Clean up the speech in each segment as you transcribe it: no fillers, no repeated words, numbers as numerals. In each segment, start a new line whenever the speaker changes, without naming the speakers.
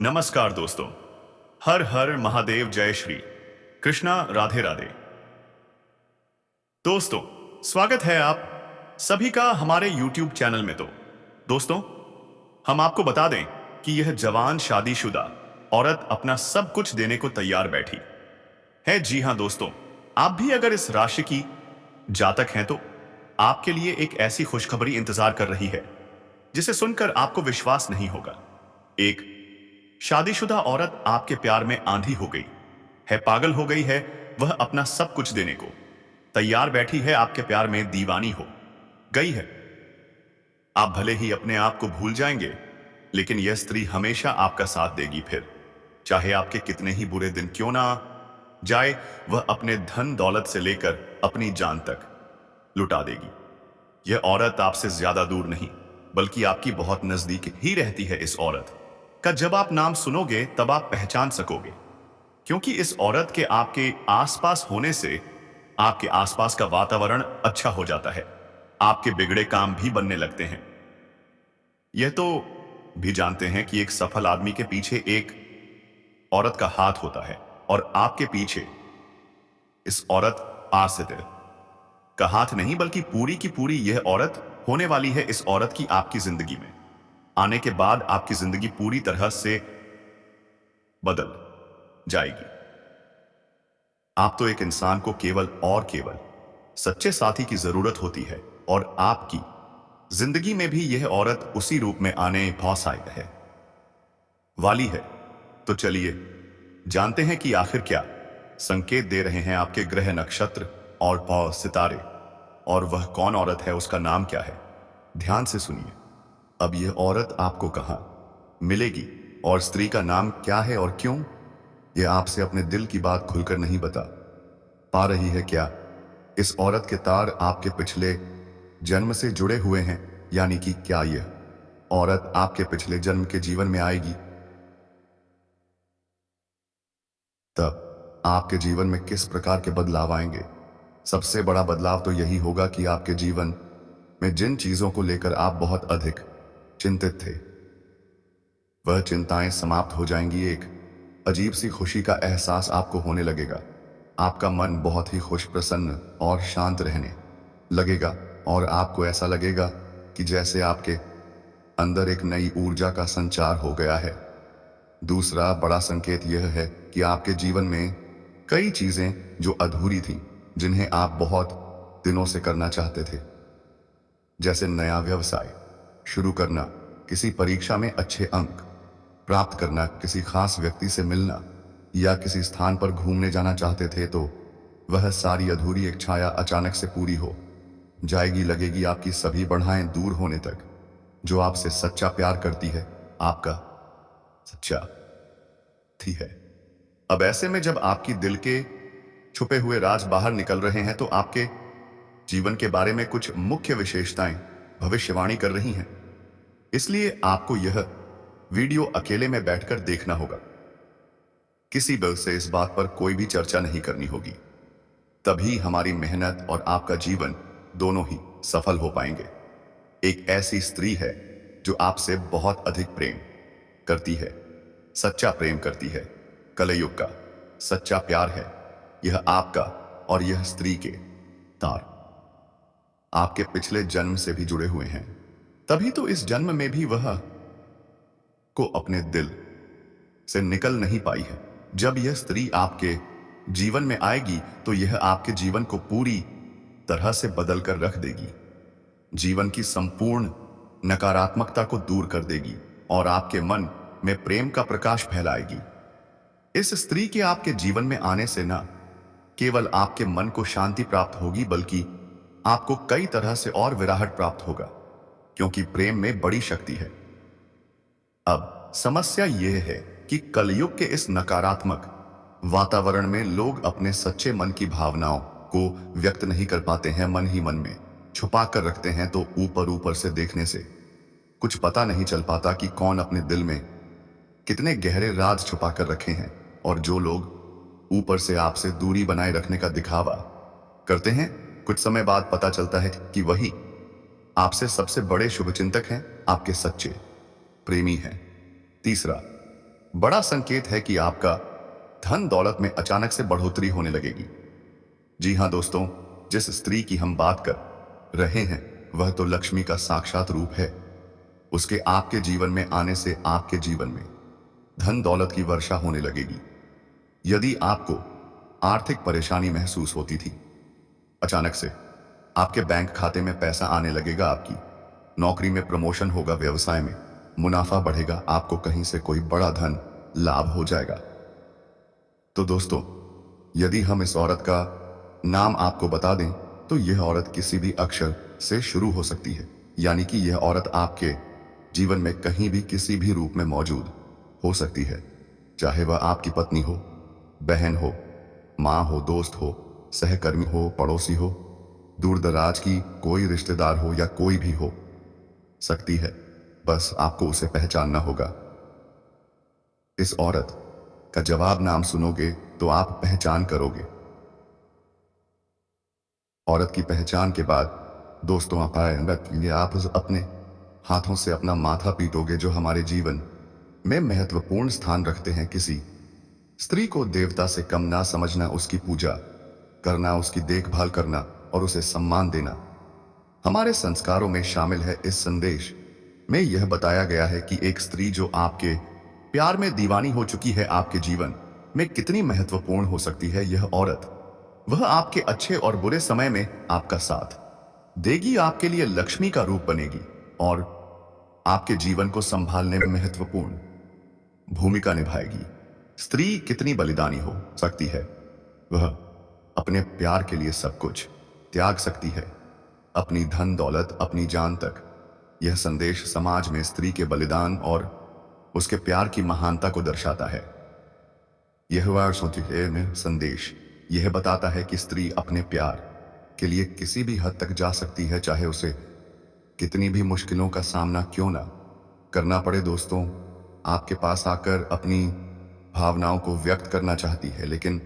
नमस्कार दोस्तों। हर हर महादेव, जय श्री कृष्णा, राधे राधे। दोस्तों, स्वागत है आप सभी का हमारे YouTube चैनल में। तो दोस्तों, हम आपको बता दें कि यह जवान शादीशुदा औरत अपना सब कुछ देने को तैयार बैठी है। जी हां दोस्तों, आप भी अगर इस राशि की जातक हैं तो आपके लिए एक ऐसी खुशखबरी इंतजार कर रही है जिसे सुनकर आपको विश्वास नहीं होगा। एक शादीशुदा औरत आपके प्यार में आंधी हो गई है, पागल हो गई है। वह अपना सब कुछ देने को तैयार बैठी है, आपके प्यार में दीवानी हो गई है। आप भले ही अपने आप को भूल जाएंगे, लेकिन यह स्त्री हमेशा आपका साथ देगी। फिर चाहे आपके कितने ही बुरे दिन क्यों ना जाए, वह अपने धन दौलत से लेकर अपनी जान तक लुटा देगी। यह औरत आपसे ज्यादा दूर नहीं बल्कि आपकी बहुत नजदीक ही रहती है। इस औरत का जब आप नाम सुनोगे तब आप पहचान सकोगे, क्योंकि इस औरत के आपके आसपास होने से आपके आसपास का वातावरण अच्छा हो जाता है। आपके बिगड़े काम भी बनने लगते हैं। यह तो भी जानते हैं कि एक सफल आदमी के पीछे एक औरत का हाथ होता है, और आपके पीछे इस औरत आसित का हाथ नहीं बल्कि पूरी की पूरी यह औरत होने वाली है। इस औरत की आपकी जिंदगी में आने के बाद आपकी जिंदगी पूरी तरह से बदल जाएगी। आप तो एक इंसान को केवल और केवल सच्चे साथी की जरूरत होती है, और आपकी जिंदगी में भी यह औरत उसी रूप में आने बहुत है वाली है। तो चलिए जानते हैं कि आखिर क्या संकेत दे रहे हैं आपके ग्रह, नक्षत्र और सितारे, और वह कौन औरत है, उसका नाम क्या है। ध्यान से सुनिए। अब यह औरत आपको कहां मिलेगी और स्त्री का नाम क्या है और क्यों यह आपसे अपने दिल की बात खुलकर नहीं बता पा रही है। क्या इस औरत के तार आपके पिछले जन्म से जुड़े हुए हैं, यानी कि क्या यह औरत आपके पिछले जन्म के जीवन में आएगी, तब आपके जीवन में किस प्रकार के बदलाव आएंगे। सबसे बड़ा बदलाव तो यही होगा कि आपके जीवन में जिन चीजों को लेकर आप बहुत अधिक चिंतित थे, वह चिंताएं समाप्त हो जाएंगी। एक अजीब सी खुशी का एहसास आपको होने लगेगा। आपका मन बहुत ही खुश, प्रसन्न और शांत रहने लगेगा, और आपको ऐसा लगेगा कि जैसे आपके अंदर एक नई ऊर्जा का संचार हो गया है। दूसरा बड़ा संकेत यह है कि आपके जीवन में कई चीजें जो अधूरी थीं, जिन्हें आप बहुत दिनों से करना चाहते थे, जैसे नया व्यवसाय शुरू करना, किसी परीक्षा में अच्छे अंक प्राप्त करना, किसी खास व्यक्ति से मिलना, या किसी स्थान पर घूमने जाना चाहते थे, तो वह सारी अधूरी एक छाया अचानक से पूरी हो जाएगी। लगेगी आपकी सभी बाधाएं दूर होने तक। जो आपसे सच्चा प्यार करती है, आपका सच्चा थी है। अब ऐसे में जब आपकी दिल के छुपे हुए राज बाहर निकल रहे हैं, तो आपके जीवन के बारे में कुछ मुख्य विशेषताएं भविष्यवाणी कर रही हैं। इसलिए आपको यह वीडियो अकेले में बैठकर देखना होगा। किसी बल से इस बात पर कोई भी चर्चा नहीं करनी होगी। तभी हमारी मेहनत और आपका जीवन दोनों ही सफल हो पाएंगे। एक ऐसी स्त्री है जो आपसे बहुत अधिक प्रेम करती है, सच्चा प्रेम करती है, कलयुग का सच्चा प्यार है। यह आपका और यह स्त्री के तार आपके पिछले जन्म से भी जुड़े हुए हैं। तभी तो इस जन्म में भी वह को अपने दिल से निकल नहीं पाई है। जब यह स्त्री आपके जीवन में आएगी तो यह आपके जीवन को पूरी तरह से बदल कर रख देगी। जीवन की संपूर्ण नकारात्मकता को दूर कर देगी और आपके मन में प्रेम का प्रकाश फैलाएगी। इस स्त्री के आपके जीवन में आने से न केवल आपके मन को शांति प्राप्त होगी, बल्कि आपको कई तरह से और विराहट प्राप्त होगा, क्योंकि प्रेम में बड़ी शक्ति है। अब समस्या यह है कि कलयुग के इस नकारात्मक वातावरण में लोग अपने सच्चे मन की भावनाओं को व्यक्त नहीं कर पाते हैं, मन ही मन में छुपा कर रखते हैं। तो ऊपर ऊपर से देखने से कुछ पता नहीं चल पाता कि कौन अपने दिल में कितने गहरे राज छुपा कर रखे हैं। और जो लोग ऊपर से आपसे दूरी बनाए रखने का दिखावा करते हैं, कुछ समय बाद पता चलता है कि वही आपसे सबसे बड़े शुभचिंतक हैं, आपके सच्चे प्रेमी हैं। तीसरा, बड़ा संकेत है कि आपका धन दौलत में अचानक से बढ़ोतरी होने लगेगी। जी हाँ दोस्तों, जिस स्त्री की हम बात कर रहे हैं वह तो लक्ष्मी का साक्षात रूप है। उसके आपके जीवन में आने से आपके जीवन में धन दौलत की वर्षा होने लगेगी। यदि आपको आर्थिक परेशानी महसूस होती थी, अचानक से आपके बैंक खाते में पैसा आने लगेगा, आपकी नौकरी में प्रमोशन होगा, व्यवसाय में मुनाफा बढ़ेगा, आपको कहीं से कोई बड़ा धन लाभ हो जाएगा। तो दोस्तों, यदि हम इस औरत का नाम आपको बता दें तो यह औरत किसी भी अक्षर से शुरू हो सकती है, यानी कि यह औरत आपके जीवन में कहीं भी किसी भी रूप में मौजूद हो सकती है। चाहे वह आपकी पत्नी हो, बहन हो, माँ हो, दोस्त हो, सहकर्मी हो, पड़ोसी हो, दूर दराज की कोई रिश्तेदार हो या कोई भी हो सकती है। बस आपको उसे पहचानना होगा। इस औरत का जवाब नाम सुनोगे तो आप पहचान करोगे। औरत की पहचान के बाद दोस्तों आप अपने हाथों से अपना माथा पीटोगे, जो हमारे जीवन में महत्वपूर्ण स्थान रखते हैं। किसी स्त्री को देवता से कम ना समझना, उसकी पूजा करना, उसकी देखभाल करना और उसे सम्मान देना हमारे संस्कारों में शामिल है। इस संदेश में यह बताया गया है कि एक स्त्री जो आपके प्यार में दीवानी हो चुकी है, आपके जीवन में कितनी महत्वपूर्ण हो सकती है। यह औरत वह आपके अच्छे और बुरे समय में आपका साथ देगी, आपके लिए लक्ष्मी का रूप बनेगी और आपके जीवन को संभालने में महत्वपूर्ण भूमिका निभाएगी। स्त्री कितनी बलिदानी हो सकती है, वह अपने प्यार के लिए सब कुछ त्याग सकती है, अपनी धन दौलत, अपनी जान तक। यह संदेश समाज में स्त्री के बलिदान और उसके प्यार की महानता को दर्शाता है। यह संदेश यह बताता है कि स्त्री अपने प्यार के लिए किसी भी हद तक जा सकती है, चाहे उसे कितनी भी मुश्किलों का सामना क्यों ना करना पड़े। दोस्तों, आपके पास आकर अपनी भावनाओं को व्यक्त करना चाहती है, लेकिन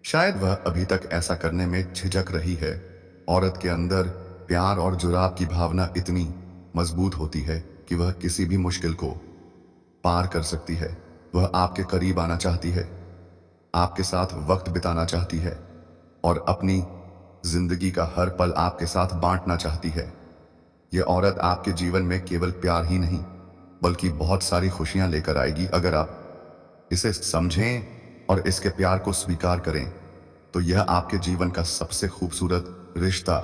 शायद वह अभी तक ऐसा करने में झिझक रही है। औरत के अंदर प्यार और जुड़ाव की भावना इतनी मजबूत होती है कि वह किसी भी मुश्किल को पार कर सकती है। वह आपके करीब आना चाहती है, आपके साथ वक्त बिताना चाहती है और अपनी जिंदगी का हर पल आपके साथ बांटना चाहती है। यह औरत आपके जीवन में केवल प्यार ही नहीं बल्कि बहुत सारी खुशियां लेकर आएगी। अगर आप इसे समझें और इसके प्यार को स्वीकार करें तो यह आपके जीवन का सबसे खूबसूरत रिश्ता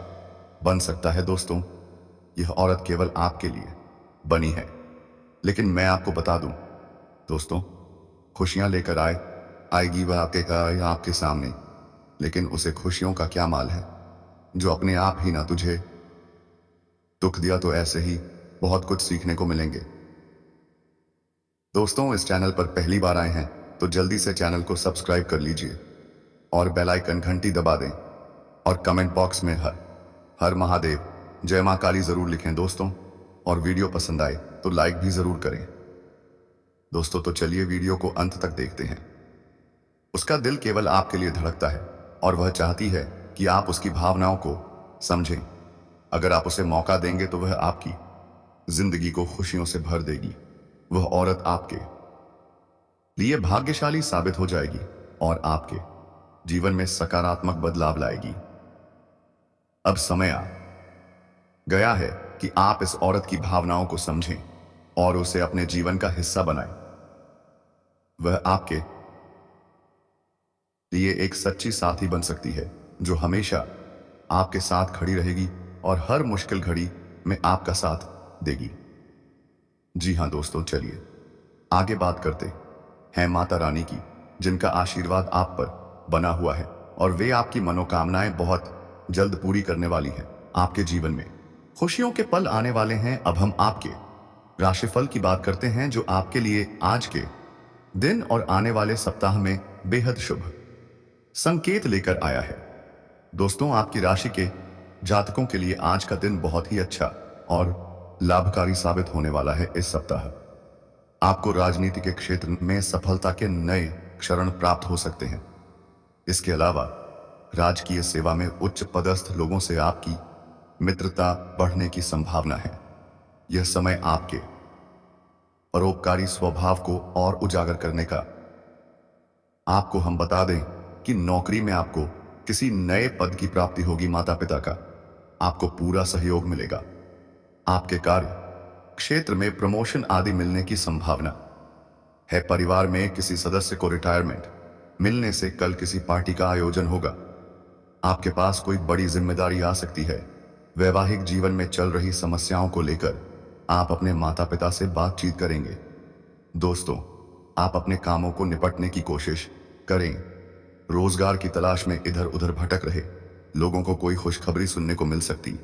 बन सकता है। दोस्तों, यह औरत केवल आपके लिए बनी है, लेकिन मैं आपको बता दूं दोस्तों, खुशियां लेकर आएगी वह आपके सामने, लेकिन उसे खुशियों का क्या माल है जो अपने आप ही ना तुझे दुख दिया। तो ऐसे ही बहुत कुछ सीखने को मिलेंगे। दोस्तों, इस चैनल पर पहली बार आए हैं तो जल्दी से चैनल को सब्सक्राइब कर लीजिए और बेल आइकन घंटी दबा दें और कमेंट बॉक्स में हर हर महादेव, जय मां काली जरूर लिखें दोस्तों। और वीडियो पसंद आए तो लाइक भी जरूर करें दोस्तों। तो चलिए वीडियो को अंत तक देखते हैं। उसका दिल केवल आपके लिए धड़कता है और वह चाहती है कि आप उसकी भावनाओं को समझें। अगर आप उसे मौका देंगे तो वह आपकी जिंदगी को खुशियों से भर देगी। वह औरत आपके लिए भाग्यशाली साबित हो जाएगी और आपके जीवन में सकारात्मक बदलाव लाएगी। अब समय आ गया है कि आप इस औरत की भावनाओं को समझें और उसे अपने जीवन का हिस्सा बनाएं। वह आपके लिए एक सच्ची साथी बन सकती है जो हमेशा आपके साथ खड़ी रहेगी और हर मुश्किल घड़ी में आपका साथ देगी। जी हाँ दोस्तों, चलिए आगे बात करते हैं माता रानी की, जिनका आशीर्वाद आप पर बना हुआ है और वे आपकी मनोकामनाएं बहुत जल्द पूरी करने वाली हैं। आपके जीवन में खुशियों के पल आने वाले हैं। अब हम आपके राशिफल की बात करते हैं, जो आपके लिए आज के दिन और आने वाले सप्ताह में बेहद शुभ संकेत लेकर आया है। दोस्तों, आपकी राशि के जातकों के लिए आज का दिन बहुत ही अच्छा और लाभकारी साबित होने वाला है। इस सप्ताह आपको राजनीति के क्षेत्र में सफलता के नए क्षण प्राप्त हो सकते हैं। इसके अलावा राजकीय सेवा में उच्च पदस्थ लोगों से आपकी मित्रता बढ़ने की संभावना है। यह समय आपके परोपकारी स्वभाव को और उजागर करने का। आपको हम बता दें कि नौकरी में आपको किसी नए पद की प्राप्ति होगी। माता पिता का आपको पूरा सहयोग मिलेगा। आपके कार्य क्षेत्र में प्रमोशन आदि मिलने की संभावना है। परिवार में किसी सदस्य को रिटायरमेंट मिलने से कल किसी पार्टी का आयोजन होगा। आपके पास कोई बड़ी जिम्मेदारी आ सकती है। वैवाहिक जीवन में चल रही समस्याओं को लेकर आप अपने माता पिता से बातचीत करेंगे। दोस्तों, आप अपने कामों को निपटने की कोशिश करें। रोजगार की तलाश में इधर उधर भटक रहे लोगों को कोई खुशखबरी सुनने को मिल सकती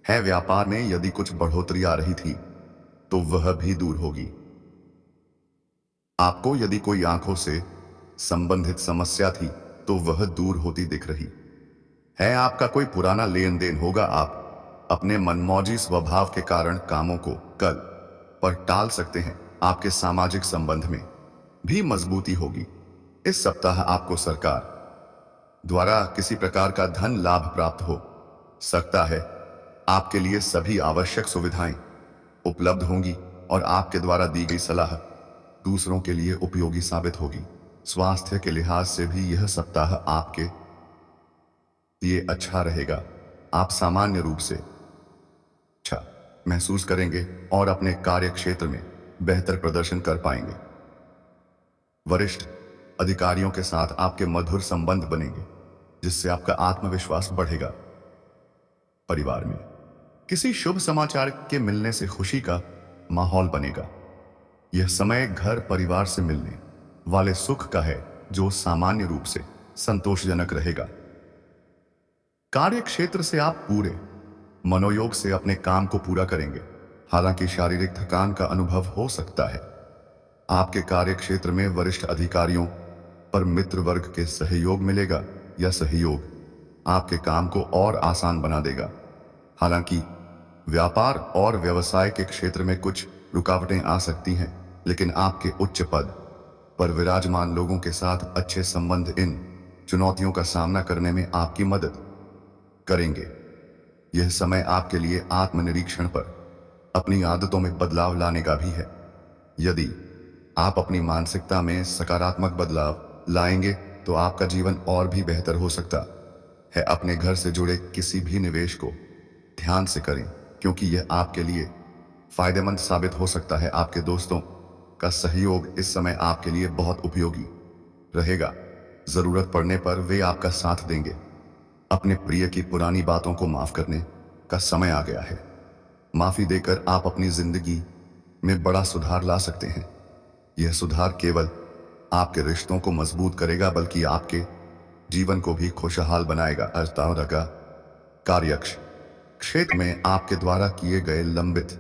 है। व्यापार में यदि कुछ बढ़ोतरी आ रही थी तो वह भी दूर होगी। आपको यदि कोई आंखों से संबंधित समस्या थी तो वह दूर होती दिख रही है। आपका कोई पुराना लेन देन होगा। आप अपने मनमौजी स्वभाव के कारण कामों को कल पर टाल सकते हैं। आपके सामाजिक संबंध में भी मजबूती होगी। इस सप्ताह आपको सरकार द्वारा किसी प्रकार का धन लाभ प्राप्त हो सकता है। आपके लिए सभी आवश्यक सुविधाएं उपलब्ध होंगी और आपके द्वारा दी गई सलाह दूसरों के लिए उपयोगी साबित होगी। स्वास्थ्य के लिहाज से भी यह सप्ताह आपके लिए अच्छा रहेगा। आप सामान्य रूप से अच्छा महसूस करेंगे और अपने कार्य क्षेत्र में बेहतर प्रदर्शन कर पाएंगे। वरिष्ठ अधिकारियों के साथ आपके मधुर संबंध बनेंगे जिससे आपका आत्मविश्वास बढ़ेगा। परिवार में किसी शुभ समाचार के मिलने से खुशी का माहौल बनेगा। यह समय घर परिवार से मिलने वाले सुख का है जो सामान्य रूप से संतोषजनक रहेगा। कार्य क्षेत्र से आप पूरे मनोयोग से अपने काम को पूरा करेंगे। हालांकि शारीरिक थकान का अनुभव हो सकता है। आपके कार्य क्षेत्र में वरिष्ठ अधिकारियों पर मित्र वर्ग के सहयोग मिलेगा। यह सहयोग आपके काम को और आसान बना देगा। हालांकि व्यापार और व्यवसाय के क्षेत्र में कुछ रुकावटें आ सकती हैं, लेकिन आपके उच्च पद पर विराजमान लोगों के साथ अच्छे संबंध इन चुनौतियों का सामना करने में आपकी मदद करेंगे। यह समय आपके लिए आत्मनिरीक्षण पर अपनी आदतों में बदलाव लाने का भी है। यदि आप अपनी मानसिकता में सकारात्मक बदलाव लाएंगे तो आपका जीवन और भी बेहतर हो सकता है। अपने घर से जुड़े किसी भी निवेश को ध्यान से करें क्योंकि यह आपके लिए फायदेमंद साबित हो सकता है। आपके दोस्तों का सहयोग इस समय आपके लिए बहुत उपयोगी रहेगा। जरूरत पड़ने पर वे आपका साथ देंगे। अपने प्रिय की पुरानी बातों को माफ करने का समय आ गया है। माफी देकर आप अपनी जिंदगी में बड़ा सुधार ला सकते हैं। यह सुधार केवल आपके रिश्तों को मजबूत करेगा बल्कि आपके जीवन को भी खुशहाल बनाएगा। अर्थात कार्य क्षेत्र में आपके द्वारा किए गए लंबित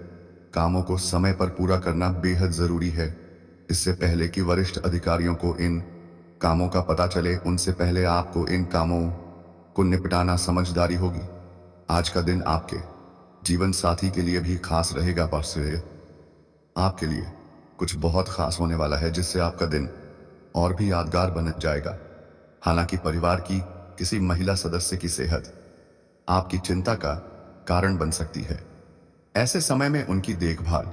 कामों को समय पर पूरा करना बेहद जरूरी है। इससे पहले कि वरिष्ठ अधिकारियों को इन कामों का पता चले, उनसे पहले आपको इन कामों को निपटाना समझदारी होगी। आज का दिन आपके जीवन साथी के लिए भी खास रहेगा। बस आपके लिए कुछ बहुत खास होने वाला है जिससे आपका दिन और भी यादगार बन जाएगा। हालांकि परिवार की किसी महिला सदस्य की सेहत आपकी चिंता का कारण बन सकती है। ऐसे समय में उनकी देखभाल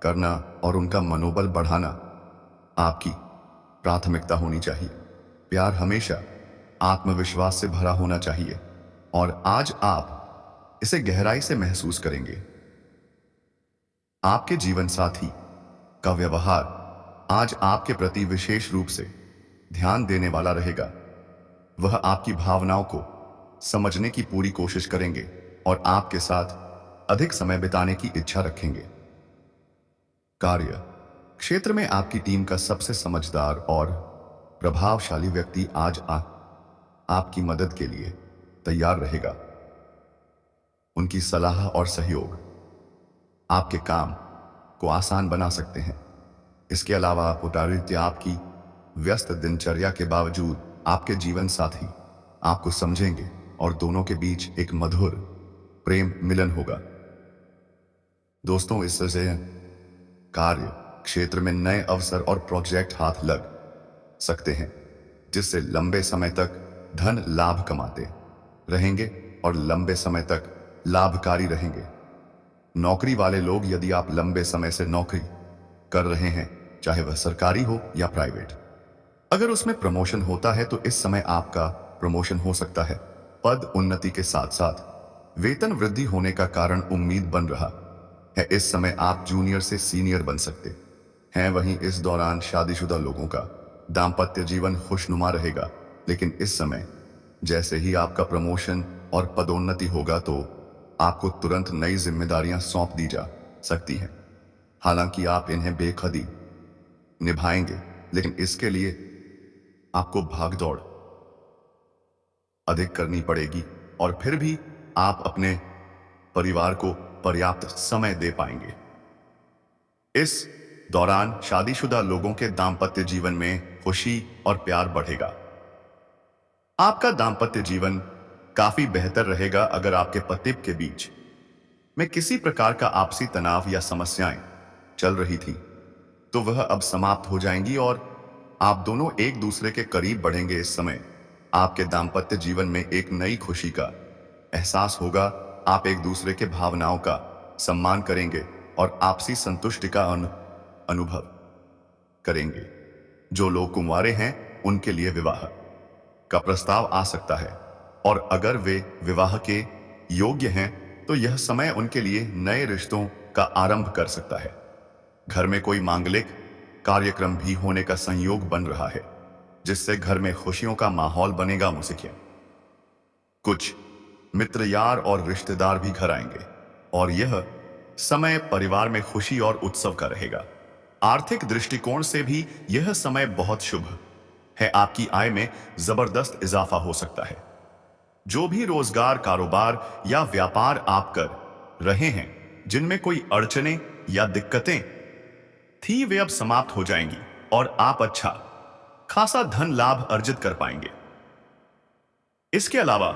करना और उनका मनोबल बढ़ाना आपकी प्राथमिकता होनी चाहिए। प्यार हमेशा आत्मविश्वास से भरा होना चाहिए और आज आप इसे गहराई से महसूस करेंगे। आपके जीवन साथी का व्यवहार आज आपके प्रति विशेष रूप से ध्यान देने वाला रहेगा। वह आपकी भावनाओं को समझने की पूरी कोशिश करेंगे और आपके साथ अधिक समय बिताने की इच्छा रखेंगे। कार्य क्षेत्र में आपकी टीम का सबसे समझदार और प्रभावशाली व्यक्ति आज आपकी मदद के लिए तैयार रहेगा। उनकी सलाह और सहयोग आपके काम को आसान बना सकते हैं। इसके अलावा आपकी व्यस्त दिनचर्या के बावजूद आपके जीवन साथी आपको समझेंगे और दोनों के बीच एक मधुर प्रेम मिलन होगा। दोस्तों, इससे कार्य क्षेत्र में नए अवसर और प्रोजेक्ट हाथ लग सकते हैं जिससे लंबे समय तक धन लाभ कमाते रहेंगे और लंबे समय तक लाभकारी रहेंगे। नौकरी वाले लोग, यदि आप लंबे समय से नौकरी कर रहे हैं, चाहे वह सरकारी हो या प्राइवेट। अगर उसमें प्रमोशन होता है तो इस समय आपका प्रमोशन हो सकता है। पद उन्नति के साथ साथ वेतन वृद्धि होने का कारण उम्मीद बन रहा है। इस समय आप जूनियर से सीनियर बन सकते हैं। वहीं इस दौरान शादीशुदा लोगों का दाम्पत्य जीवन खुशनुमा रहेगा, लेकिन इस समय जैसे ही आपका प्रमोशन और पदोन्नति होगा तो आपको तुरंत नई जिम्मेदारियां सौंप दी जा सकती हैं। हालांकि आप इन्हें बेखुदी निभाएंगे, लेकिन इसके लिए आपको भागदौड़ अधिक करनी पड़ेगी और फिर भी आप अपने परिवार को पर्याप्त समय दे पाएंगे। इस दौरान शादीशुदा लोगों के दाम्पत्य जीवन में खुशी और प्यार बढ़ेगा। आपका दाम्पत्य जीवन काफी बेहतर रहेगा। अगर आपके पति के बीच में किसी प्रकार का आपसी तनाव या समस्याएं चल रही थी तो वह अब समाप्त हो जाएंगी और आप दोनों एक दूसरे के करीब बढ़ेंगे। इस समय आपके दाम्पत्य जीवन में एक नई खुशी का एहसास होगा। आप एक दूसरे के भावनाओं का सम्मान करेंगे और आपसी संतुष्टि का अनुभव करेंगे। जो लोग कुंवारे हैं उनके लिए विवाह का प्रस्ताव आ सकता है और अगर वे विवाह के योग्य हैं तो यह समय उनके लिए नए रिश्तों का आरंभ कर सकता है। घर में कोई मांगलिक कार्यक्रम भी होने का संयोग बन रहा है, जिससे घर में खुशियों का माहौल बनेगा। मुझे कुछ मित्र, यार और रिश्तेदार भी घर आएंगे और यह समय परिवार में खुशी और उत्सव का रहेगा। आर्थिक दृष्टिकोण से भी यह समय बहुत शुभ है। आपकी आय में जबरदस्त इजाफा हो सकता है। जो भी रोजगार, कारोबार या व्यापार आप कर रहे हैं जिनमें कोई अड़चनें या दिक्कतें थी वे अब समाप्त हो जाएंगी और आप अच्छा खासा धन लाभ अर्जित कर पाएंगे। इसके अलावा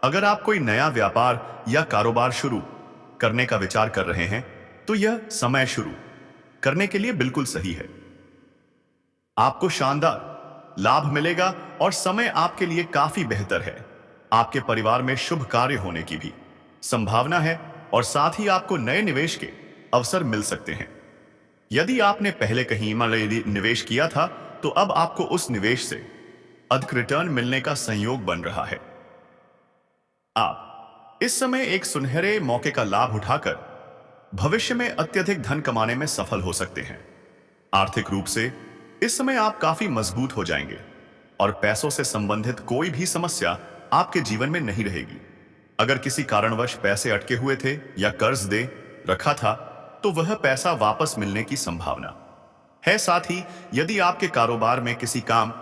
अगर आप कोई नया व्यापार या कारोबार शुरू करने का विचार कर रहे हैं तो यह समय शुरू करने के लिए बिल्कुल सही है। आपको शानदार लाभ मिलेगा और समय आपके लिए काफी बेहतर है। आपके परिवार में शुभ कार्य होने की भी संभावना है और साथ ही आपको नए निवेश के अवसर मिल सकते हैं। यदि आपने पहले कहीं निवेश किया था तो अब आपको उस निवेश से अधिक रिटर्न मिलने का संयोग बन रहा है। आप इस समय एक सुनहरे मौके का लाभ उठाकर भविष्य में अत्यधिक धन कमाने में सफल हो सकते हैं। आर्थिक रूप से इस समय आप काफी मजबूत हो जाएंगे और पैसों से संबंधित कोई भी समस्या आपके जीवन में नहीं रहेगी। अगर किसी कारणवश पैसे अटके हुए थे या कर्ज दे रखा था तो वह पैसा वापस मिलने की संभावना है। साथ ही यदि आपके कारोबार में किसी काम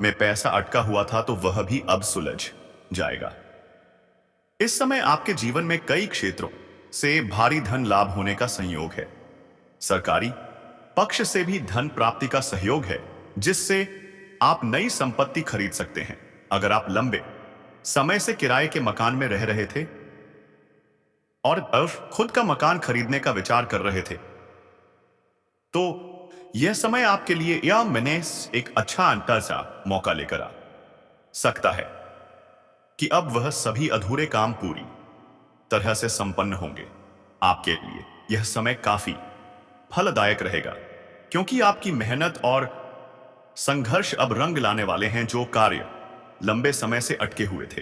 में पैसा अटका हुआ था तो वह भी अब सुलझ जाएगा। इस समय आपके जीवन में कई क्षेत्रों से भारी धन लाभ होने का संयोग है। सरकारी पक्ष से भी धन प्राप्ति का सहयोग है, जिससे आप नई संपत्ति खरीद सकते हैं। अगर आप लंबे समय से किराए के मकान में रह रहे थे और अब खुद का मकान खरीदने का विचार कर रहे थे तो यह समय आपके लिए या मैंने एक अच्छा अंतरसा मौका लेकर आ सकता है कि अब वह सभी अधूरे काम पूरी तरह से संपन्न होंगे। आपके लिए यह समय काफी फलदायक रहेगा क्योंकि आपकी मेहनत और संघर्ष अब रंग लाने वाले हैं। जो कार्य लंबे समय से अटके हुए थे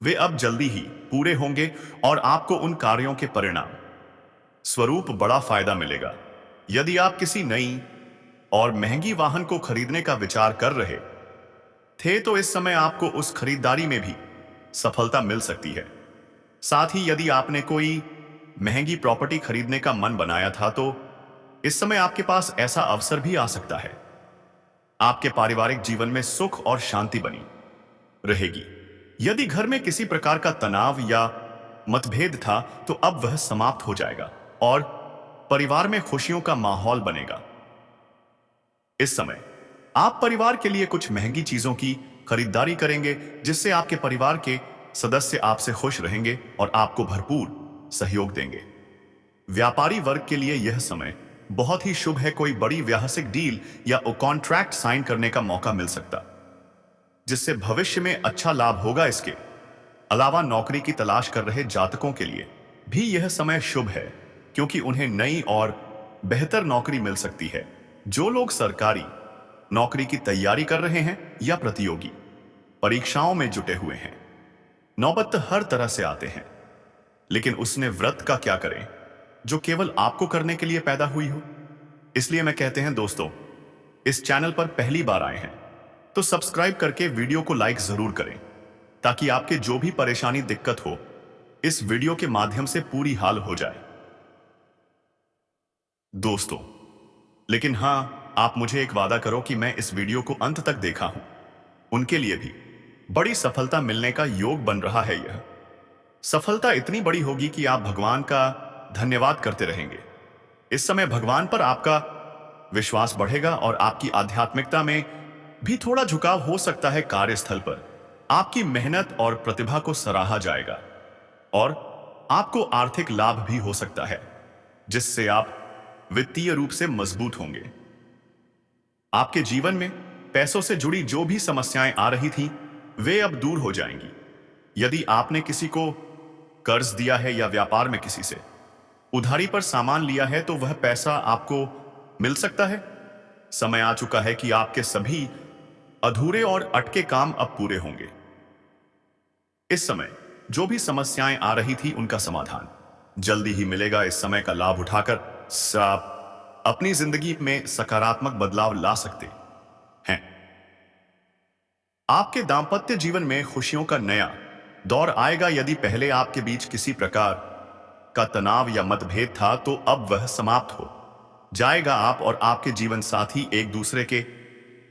वे अब जल्दी ही पूरे होंगे और आपको उन कार्यों के परिणाम स्वरूप बड़ा फायदा मिलेगा। यदि आप किसी नई और महंगी वाहन को खरीदने का विचार कर रहे थे तो इस समय आपको उस खरीदारी में भी सफलता मिल सकती है। साथ ही यदि आपने कोई महंगी प्रॉपर्टी खरीदने का मन बनाया था तो इस समय आपके पास ऐसा अवसर भी आ सकता है। आपके पारिवारिक जीवन में सुख और शांति बनी रहेगी। यदि घर में किसी प्रकार का तनाव या मतभेद था तो अब वह समाप्त हो जाएगा और परिवार में खुशियों का माहौल बनेगा। इस समय आप परिवार के लिए कुछ महंगी चीजों की खरीदारी करेंगे जिससे आपके परिवार के सदस्य आपसे खुश रहेंगे और आपको भरपूर सहयोग देंगे। व्यापारी वर्ग के लिए यह समय बहुत ही शुभ है। कोई बड़ी व्यावसायिक डील या कॉन्ट्रैक्ट साइन करने का मौका मिल सकता जिससे भविष्य में अच्छा लाभ होगा। इसके अलावा नौकरी की तलाश कर रहे जातकों के लिए भी यह समय शुभ है क्योंकि उन्हें नई और
बेहतर नौकरी मिल सकती है। जो लोग सरकारी नौकरी की तैयारी कर रहे हैं या प्रतियोगी परीक्षाओं में जुटे हुए हैं, नौबत हर तरह से आते हैं, लेकिन उसने व्रत का क्या करें जो केवल आपको करने के लिए पैदा हुई हो। इसलिए मैं कहते हैं दोस्तों, इस चैनल पर पहली बार आए हैं तो सब्सक्राइब करके वीडियो को लाइक जरूर करें, ताकि आपके जो भी परेशानी दिक्कत हो इस वीडियो के माध्यम से पूरी हाल हो जाए दोस्तों। लेकिन हां, आप मुझे एक वादा करो कि मैं इस वीडियो को अंत तक देखा हूं, उनके लिए भी बड़ी सफलता मिलने का योग बन रहा है। यह सफलता इतनी बड़ी होगी कि आप भगवान का धन्यवाद करते रहेंगे। इस समय भगवान पर आपका विश्वास बढ़ेगा और आपकी आध्यात्मिकता में भी थोड़ा झुकाव हो सकता है। कार्यस्थल पर आपकी मेहनत और प्रतिभा को सराहा जाएगा और आपको आर्थिक लाभ भी हो सकता है, जिससे आप वित्तीय रूप से मजबूत होंगे। आपके जीवन में पैसों से जुड़ी जो भी समस्याएं आ रही थी वे अब दूर हो जाएंगी। यदि आपने किसी को कर्ज दिया है या व्यापार में किसी से उधारी पर सामान लिया है तो वह पैसा आपको मिल सकता है। समय आ चुका है कि आपके सभी अधूरे और अटके काम अब पूरे होंगे। इस समय जो भी समस्याएं आ रही थी उनका समाधान जल्दी ही मिलेगा। इस समय का लाभ उठाकर आप अपनी जिंदगी में सकारात्मक बदलाव ला सकते हैं। आपके दांपत्य जीवन में खुशियों का नया दौर आएगा। यदि पहले आपके बीच किसी प्रकार का तनाव या मतभेद था तो अब वह समाप्त हो जाएगा। आप और आपके जीवन साथी एक दूसरे के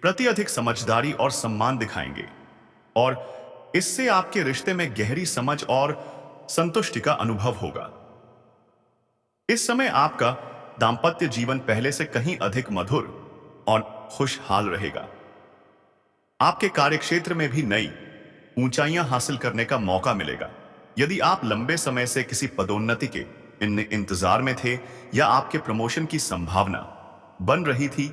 प्रति अधिक समझदारी और सम्मान दिखाएंगे और इससे आपके रिश्ते में गहरी समझ और संतुष्टि का अनुभव होगा। इस समय आपका दांपत्य जीवन पहले से कहीं अधिक मधुर और खुशहाल रहेगा। आपके कार्यक्षेत्र में भी नई ऊंचाइयां हासिल करने का मौका मिलेगा। यदि आप लंबे समय से किसी पदोन्नति के इंतजार में थे या आपके प्रमोशन की संभावना बन रही थी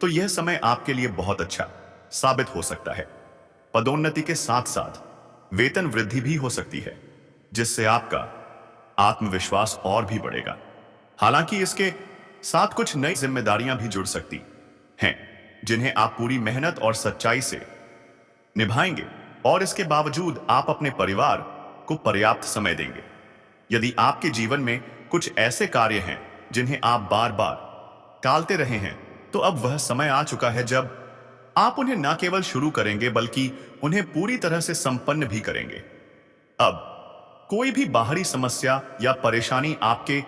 तो यह समय आपके लिए बहुत अच्छा साबित हो सकता है। पदोन्नति के साथ साथ वेतन वृद्धि भी हो सकती है, जिससे आपका आत्मविश्वास और भी बढ़ेगा। हालांकि इसके साथ कुछ नई जिम्मेदारियां भी जुड़ सकती हैं, जिन्हें आप पूरी मेहनत और सच्चाई से निभाएंगे और इसके बावजूद आप अपने परिवार को पर्याप्त समय देंगे। यदि आपके जीवन में कुछ ऐसे कार्य हैं जिन्हें आप बार बार टालते रहे हैं तो अब वह समय आ चुका है जब आप उन्हें न केवल शुरू करेंगे बल्कि उन्हें पूरी तरह से संपन्न भी करेंगे। अब कोई भी बाहरी समस्या या परेशानी आपके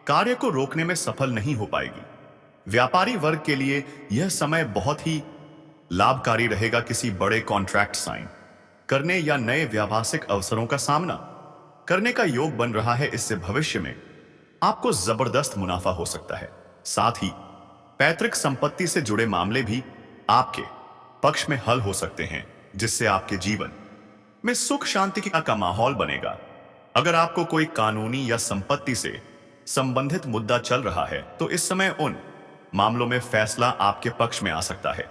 कार्य को रोकने में सफल नहीं हो पाएगी। व्यापारी वर्ग के लिए यह समय बहुत ही लाभकारी रहेगा। किसी बड़े कॉन्ट्रैक्ट साइन करने या नए व्यावसायिक अवसरों का सामना करने का योग बन रहा है। इससे भविष्य में आपको जबरदस्त मुनाफा हो सकता है। साथ ही पैतृक संपत्ति से जुड़े मामले भी आपके पक्ष में हल हो सकते हैं, जिससे आपके जीवन में सुख शांति का माहौल बनेगा। अगर आपको कोई कानूनी या संपत्ति से संबंधित मुद्दा चल रहा है तो इस समय उन मामलों में फैसला आपके पक्ष में आ सकता है,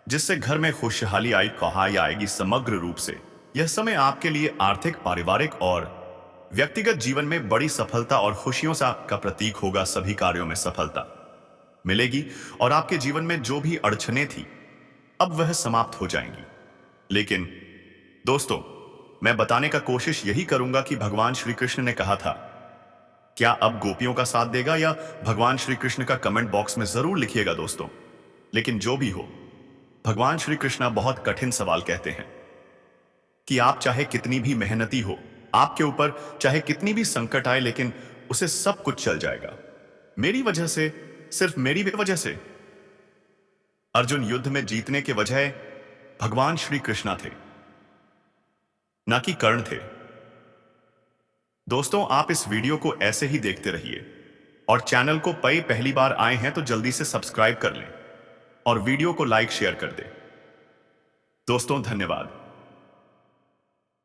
जिससे घर में खुशहाली आएगी। समग्र रूप से यह समय आपके लिए आर्थिक, पारिवारिक और व्यक्तिगत जीवन में बड़ी सफलता और खुशियों का प्रतीक होगा। सभी कार्यों में सफलता मिलेगी और आपके जीवन में जो भी अड़चनें थी अब वह समाप्त हो जाएंगी। लेकिन दोस्तों, मैं बताने का कोशिश यही करूंगा कि भगवान श्री कृष्ण ने कहा था, क्या अब गोपियों का साथ देगा या भगवान श्री कृष्ण का कमेंट बॉक्स में जरूर लिखिएगा दोस्तों। लेकिन जो भी हो, भगवान श्री कृष्ण बहुत कठिन सवाल कहते हैं कि आप चाहे कितनी भी मेहनती हो, आपके ऊपर चाहे कितनी भी संकट आए, लेकिन उसे सब कुछ चल जाएगा मेरी वजह से, सिर्फ मेरी वजह से। अर्जुन युद्ध में जीतने के वजह भगवान श्री कृष्ण थे, ना कि कर्ण थे। दोस्तों, आप इस वीडियो को ऐसे ही देखते रहिए और चैनल को पहली बार आए हैं तो जल्दी से सब्सक्राइब कर लें और वीडियो को लाइक शेयर कर दें। दोस्तों, धन्यवाद।